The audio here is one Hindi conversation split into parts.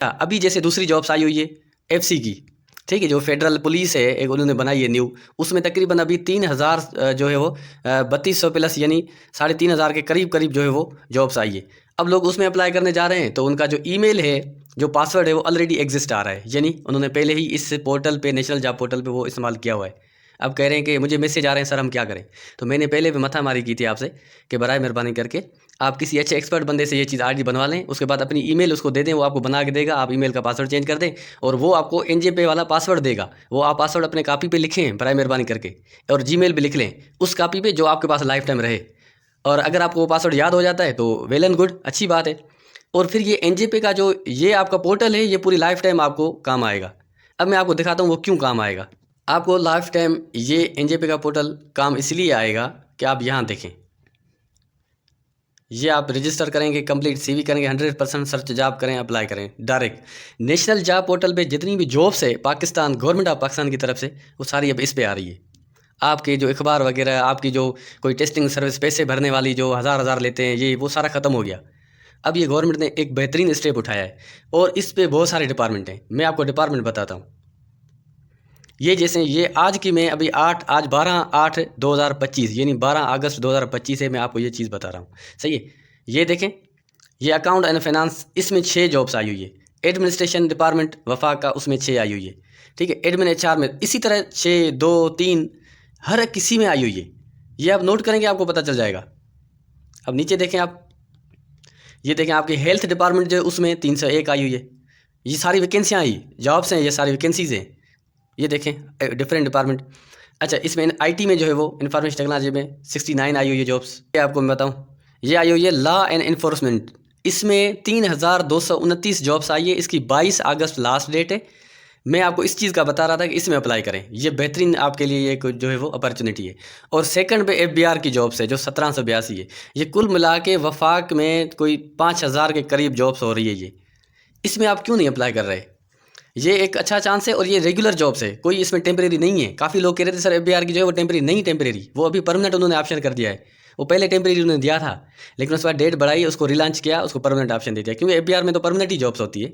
अभी जैसे दूसरी जॉब्स आई हुई है एफसी की, ठीक है, जो फेडरल पुलिस है एक उन्होंने बनाई है न्यू, उसमें तकरीबन अभी 3000 जो है वो 3200 प्लस यानी 3500 के करीब करीब जो है वो जॉब्स आई है। अब लोग उसमें अप्लाई करने जा रहे हैं तो उनका जो ईमेल है, जो पासवर्ड है वो ऑलरेडी एग्जिस्ट आ रहा है, यानी उन्होंने पहले ही इस पोर्टल पे, नेशनल जॉब पोर्टल पे वो इस्तेमाल किया हुआ है। अब कह रहे हैं कि मुझे मैसेज आ रहे हैं सर हम क्या करें। तो मैंने पहले भी माथामारी की थी आपसे कि बराए मेहरबानी करके आप किसी अच्छे एक्सपर्ट बंदे से ये चीज़ आईडी बनवा लें, उसके बाद अपनी ईमेल उसको दे दें, वो आपको बना के देगा, आप ईमेल का पासवर्ड चेंज कर दें और वो आपको एनजेपे वाला पासवर्ड देगा। वो आप पासवर्ड अपने कॉपी पे लिखें बराए मेहरबानी करके, और जीमेल पे लिख लें उस कॉपी पे जो आपके पास लाइफ टाइम रहे। और अगर आपको वो पासवर्ड याद हो जाता है तो वेल एंड गुड, अच्छी बात है। और फिर ये एनजेपे का जो ये आपका पोर्टल है ये पूरी लाइफ टाइम आपको काम आएगा। अब मैं आपको दिखाता हूँ वो क्यों काम आएगा। आपको लाइफ टाइम ये एनजेपे का पोर्टल काम इसलिए आएगा कि आप यहाँ देखें, ये आप रजिस्टर करेंगे, कंप्लीट सीवी करेंगे, 100% सर्च जॉब करें, अप्लाई करें डायरेक्ट नेशनल जॉब पोर्टल पे। जितनी भी जॉब्स है पाकिस्तान गवर्नमेंट ऑफ पाकिस्तान की तरफ से वो सारी अब इस पे आ रही है। आपके जो अखबार वगैरह, आपकी जो कोई टेस्टिंग सर्विस पैसे भरने वाली जो हज़ार लेते हैं, ये वो सारा ख़त्म हो गया। अब ये गवर्नमेंट ने एक बेहतरीन स्टेप उठाया है और इस पे बहुत सारे डिपार्टमेंट हैं। मैं आपको डिपार्टमेंट बताता हूँ। ये जैसे ये आज की मैं अभी आज 12/8/2025 यानी 12 अगस्त 2025 से मैं आपको ये चीज़ बता रहा हूँ। सही है, ये देखें, ये अकाउंट एंड फाइनेंस, इसमें 6 जॉब्स आई हुई है। एडमिनिस्ट्रेशन डिपार्टमेंट वफाक का, उसमें 6 आई हुई है। ठीक है, एडमिन HR में इसी तरह 6 2 3 हर किसी में आई हुई है। ये आप नोट करेंगे आपको पता चल जाएगा। अब नीचे देखें आप, ये देखें आपके हेल्थ डिपार्टमेंट जो है उसमें 301 आई हुई है। ये सारी वैकेंसियाँ आई, जॉब्स हैं, ये सारी वैकेंसीज़ हैं। ये देखें डिफरेंट डिपार्टमेंट। अच्छा, इसमें IT में जो है वो इंफॉर्मेशन टेक्नोलॉजी में 69 आई हुई है जॉब्स। ये आपको मैं बताऊं, ये आई हुई है लॉ एंड इन्फोर्समेंट, इसमें 3229 जॉब्स आई है। इसकी 22 अगस्त लास्ट डेट है। मैं आपको इस चीज़ का बता रहा था कि इसमें अप्लाई करें, ये बेहतरीन आपके लिए एक जो है वो अपॉर्चुनिटी है। और सेकंड पे FBR की जॉब्स है जो 1782 है। ये कुल मिला के वफाक में कोई 5000 के करीब जॉब्स हो रही है। ये इसमें आप क्यों नहीं अप्लाई कर रहे? ये एक अच्छा चांस है और ये रेगुलर जॉब्स है, कोई इसमें टेम्परेरी नहीं है। काफ़ी लोग कह रहे थे सर FBR की जो है वो टेम्परेरी नहीं, टेम्परेरी वो अभी परमानेंट उन्होंने ऑप्शन कर दिया है। वो पहले टेम्परेरी उन्होंने दिया था लेकिन उसके बाद डेट बढ़ाई, उसको रिलॉन्च किया, उसको परमानेंट ऑप्शन दे दिया, क्योंकि FBR में तो परमानेंट ही जॉब्स होती है।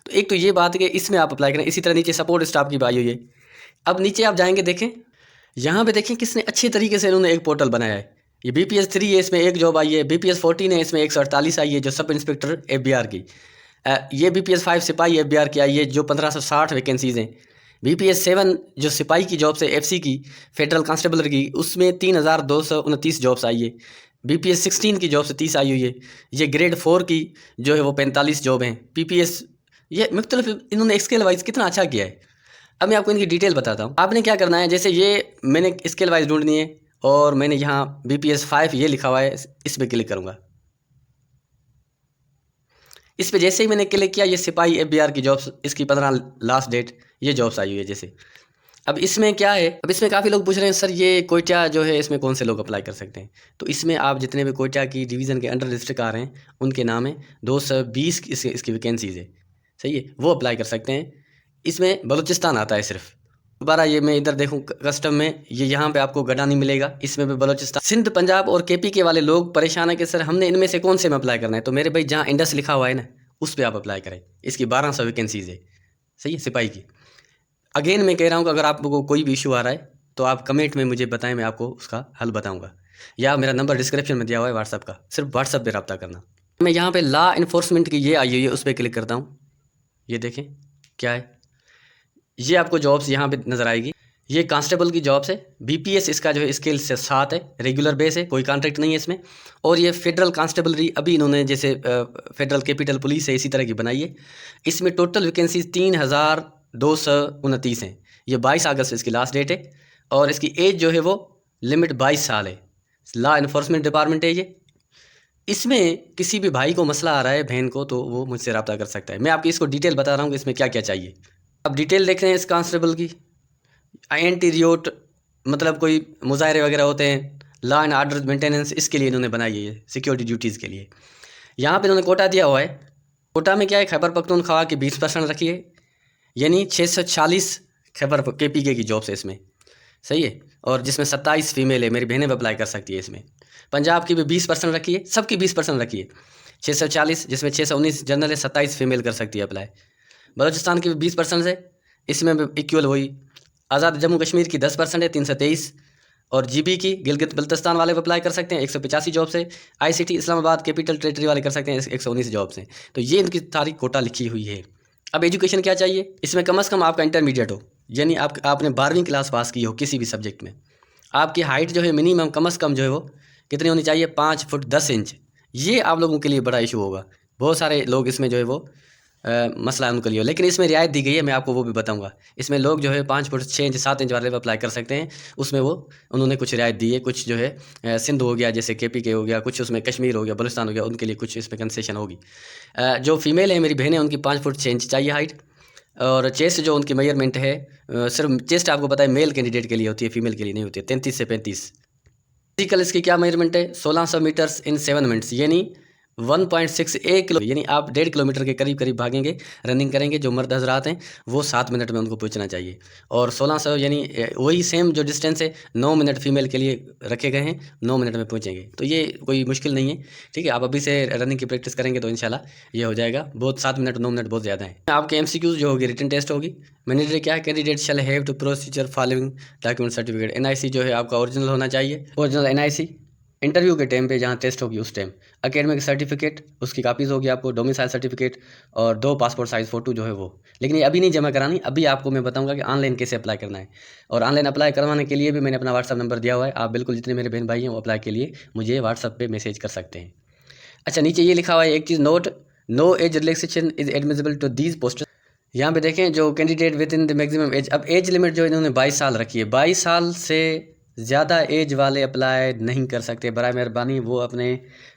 तो एक तो ये बात है कि इसमें आप अप्लाई करें। इसी तरह नीचे सपोर्ट स्टाफ की बात हुई है। अब नीचे आप जाएंगे, देखें यहाँ पे, देखें किसने अच्छे तरीके से इन्होंने एक पोर्टल बनाया है। ये BPS 3 है, इसमें एक जॉब आई है। BPS 14 है, इसमें 148 आई है जो सब इंस्पेक्टर FBR की। ये BPS 5 सिपाही FBR की आई है जो 1560 वैकेंसीज़ हैं। BPS 7 जो सिपाही की जॉब्स है FC की, फेडरल कांस्टेबलर की, उसमें 3229 जॉब्स आई है। BPS 16 की जॉब से 30 आई हुई है। ये ग्रेड 4 की जो है वो 45 जॉब हैं। PPS, ये मुख्तलिफ इन्होंने स्केल वाइज कितना अच्छा किया है। अब मैं आपको इनकी डिटेल बताता हूँ। आपने क्या करना है, जैसे ये मैंने स्केल वाइज ढूंढनी है और मैंने यहाँ BPS 5 ये लिखा हुआ है, इस पर क्लिक करूँगा। इस पे जैसे ही मैंने क्लिक किया, ये सिपाही FBR की जॉब्स, इसकी 15 लास्ट डेट, ये जॉब्स आई हुई है जैसे। अब इसमें क्या है, अब इसमें काफ़ी लोग पूछ रहे हैं सर ये कोयटा जो है इसमें कौन से लोग अप्लाई कर सकते हैं। तो इसमें आप जितने भी कोयटा की डिवीज़न के अंडर डिस्ट्रिक्ट आ रहे हैं उनके नाम है, 220 इसकी वैकेंसीज़ है। सही है, वो अप्लाई कर सकते हैं। इसमें बलूचिस्तान आता है सिर्फ। दोबारा ये मैं इधर देखूँ कस्टम में, ये यहाँ पे आपको गड़ा नहीं मिलेगा, इसमें भी बलूचिस्तान। सिंध, पंजाब और KP के वाले लोग परेशान है कि सर हमने इनमें से कौन से में अप्लाई करना है। तो मेरे भाई जहाँ इंडस लिखा हुआ है ना, उस पर आप अप्लाई करें। इसकी 1200 वैकेंसीज़ है। सही है, सिपाही की। अगेन मैं कह रहा हूँ कि अगर आपको कोई भी इशू आ रहा है तो आप कमेंट में मुझे बताएं, मैं आपको उसका हल बताऊँगा, या मेरा नंबर डिस्क्रिप्शन में दिया हुआ है व्हाट्सअप का, सिर्फ व्हाट्सअप पर रब्ता करना। मैं यहाँ पे लॉ इन्फोर्समेंट की ये आई हुई है, उस पर क्लिक करता हूँ। ये देखें क्या है, ये आपको जॉब्स यहाँ पे नज़र आएगी। ये कांस्टेबल की जॉब्स है। BPS इसका जो है स्केल से 7 है, रेगुलर बेस है, कोई कॉन्ट्रैक्ट नहीं है इसमें। और ये फेडरल कांस्टेबलरी अभी इन्होंने जैसे फेडरल कैपिटल पुलिस है इसी तरह की बनाई है। इसमें टोटल वैकेंसीज 3229 हैं। ये 22 अगस्त इसकी लास्ट डेट है और इसकी एज जो है वो लिमिट 22 साल है। लॉ इन्फोर्समेंट डिपार्टमेंट है ये। इसमें किसी भी भाई को मसला आ रहा है, बहन को, तो वो मुझसे रब्ता कर सकता है। मैं आपकी इसको डिटेल बता रहा हूँ कि इसमें क्या क्या चाहिए। अब डिटेल देख रहे हैं इस कांस्टेबल की। एंटी रियोट मतलब कोई मुजाहरे वगैरह होते हैं, लॉ एंड ऑर्डर मेंटेनेंस, इसके लिए इन्होंने बनाई है ये सिक्योरिटी ड्यूटीज़ के लिए। यहाँ पे इन्होंने कोटा दिया हुआ है। कोटा में क्या है, खैबर पख्तूनख्वा की 20% रखी है, यानी 640 खैबर KPK की जॉब्स है इसमें। सही है, और जिसमें 27 फीमेल है, मेरी बहनें भी अप्लाई कर सकती है इसमें। पंजाब की भी 20% रखी है, सबकी 20% रखी है। 640 जिसमें 619 जनरल है, 27 फीमेल कर सकती है अप्लाई। बलूचिस्तान की 20% है, इसमें भी इक्वल वही। आज़ाद जम्मू कश्मीर की 10% है, 323। और जीबी की गिलगित बल्तिस्तान वाले अप्लाई कर सकते हैं, 185 जॉब्स है। आईसीटी इस्लामाबाद कैपिटल टेरिटरी वाले कर सकते हैं, 119 जॉब्स हैं। तो ये इनकी सारी कोटा लिखी हुई है। अब एजुकेशन क्या चाहिए, इसमें कम से कम आपका इंटरमीडिएट हो, यानी आपने 12वीं क्लास पास की हो किसी भी सब्जेक्ट में। आपकी हाइट जो है मिनिमम कम से कम जो है वो कितनी होनी चाहिए, 5 फुट 10 इंच। ये आप लोगों के लिए बड़ा इशू होगा, बहुत सारे लोग इसमें जो है वो मसला है उनके लिए, लेकिन इसमें रियायत दी गई है, मैं आपको वो भी बताऊंगा। इसमें लोग जो है 5 फुट 6 इंच 7 इंच वाले अप्लाई कर सकते हैं, उसमें वो उन्होंने कुछ रियायत दी है। कुछ जो है सिंध हो गया, जैसे केपी के हो गया, कुछ उसमें कश्मीर हो गया, बलूचिस्तान हो गया, उनके लिए कुछ इसमें कंसेशन होगी। जो फीमेल है मेरी बहन है, उनकी 5 फुट 6 इंच चाहिए हाइट। और चेस्ट जो उनकी मेजरमेंट है, सिर्फ चेस्ट आपको पता है मेल कैंडिडेट के लिए होती है, फीमेल के लिए नहीं होती है, 33 से 35। फिजिकल इसकी क्या मेजरमेंट है, 1600 मीटर्स इन 7 मिनट्स, यानी 1.68 किलो, यानी आप 1.5 किलोमीटर के करीब करीब भागेंगे, रनिंग करेंगे। जो मर्द हजरात हैं वो 7 मिनट में उनको पहुंचना चाहिए। और 1600 यानी वही सेम जो डिस्टेंस है 9 मिनट फीमेल के लिए रखे गए हैं, 9 मिनट में पहुंचेंगे। तो ये कोई मुश्किल नहीं है, ठीक है। आप अभी से रनिंग की प्रैक्टिस करेंगे तो इंशाल्लाह ये हो जाएगा। बहुत 7 मिनट 9 मिनट बहुत ज़्यादा है। आपके एमसीक्यूज जो होगी रिटन टेस्ट होगी। मैंडेटरी क्या है, candidate shall have to procedure following document certificate. NIC जो है आपका ओरिजिनल होना चाहिए, ओरिजिनल एनआईसी। इंटरव्यू के टाइम पे जहाँ टेस्ट होगी उस टाइम एकेडमिक सर्टिफिकेट, उसकी कापीज़ होगी आपको, डोमिसाइल सर्टिफिकेट और 2 पासपोर्ट साइज़ फ़ोटो जो है वो। लेकिन ये अभी नहीं जमा करानी, अभी आपको मैं बताऊंगा कि ऑनलाइन कैसे अप्लाई करना है। और ऑनलाइन अप्लाई करवाने के लिए भी मैंने अपना व्हाट्सअप नंबर दिया हुआ है। आप बिल्कुल जितने मेरे बहन भाई हैं वो अप्लाई के लिए मुझे व्हाट्सअप पर मैसेज कर सकते हैं। अच्छा, नीचे ये लिखा हुआ है एक चीज़ note, no age relaxation is admissible to these post. यहाँ पे देखें जो candidate within the maximum age, अब एज लिमिट जो इन्होंने 22 साल रखी है, 22 साल से ज़्यादा एज वाले अप्लाई नहीं कर सकते। बराए मेहरबानी वो अपने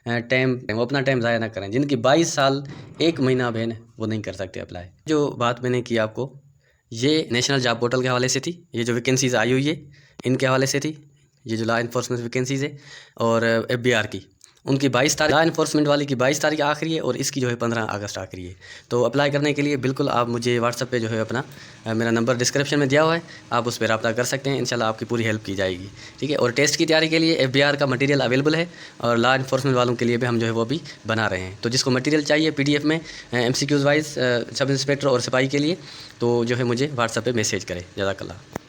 अपना टाइम ज़ाया ना करें। जिनकी 22 साल 1 महीना बहन है वो नहीं कर सकते अप्लाई। जो बात मैंने की आपको, ये नेशनल जॉब पोर्टल के हवाले से थी। ये जो वैकेंसीज़ आई हुई है इनके हवाले से थी। ये जो लॉ इन्फोर्समेंट वैकेंसीज़ है और FBR की, उनकी 22 तारीख, लॉ इन्फोर्समेंट वाली की 22 तारीख आखिरी है और इसकी जो है 15 अगस्त आखिरी है। तो अप्लाई करने के लिए बिल्कुल आप मुझे व्हाट्सएप पे जो है अपना मेरा नंबर डिस्क्रिप्शन में दिया हुआ है, आप उस पर रब्ता कर सकते हैं। इंशाल्लाह आपकी पूरी हेल्प की जाएगी, ठीक है। और टेस्ट की तैयारी के लिए FBR का मटेरियल अवेलेबल है और लॉ इन्फोर्समेंट वालों के लिए भी हम जो है वो भी बना रहे हैं। तो जिसको मटेरियल चाहिए PDF में MCQs वाइज सब इंस्पेक्टर और सिपाही के लिए, तो जो है मुझे व्हाट्सएप पर मैसेज करें। जज़ाकल्लाह।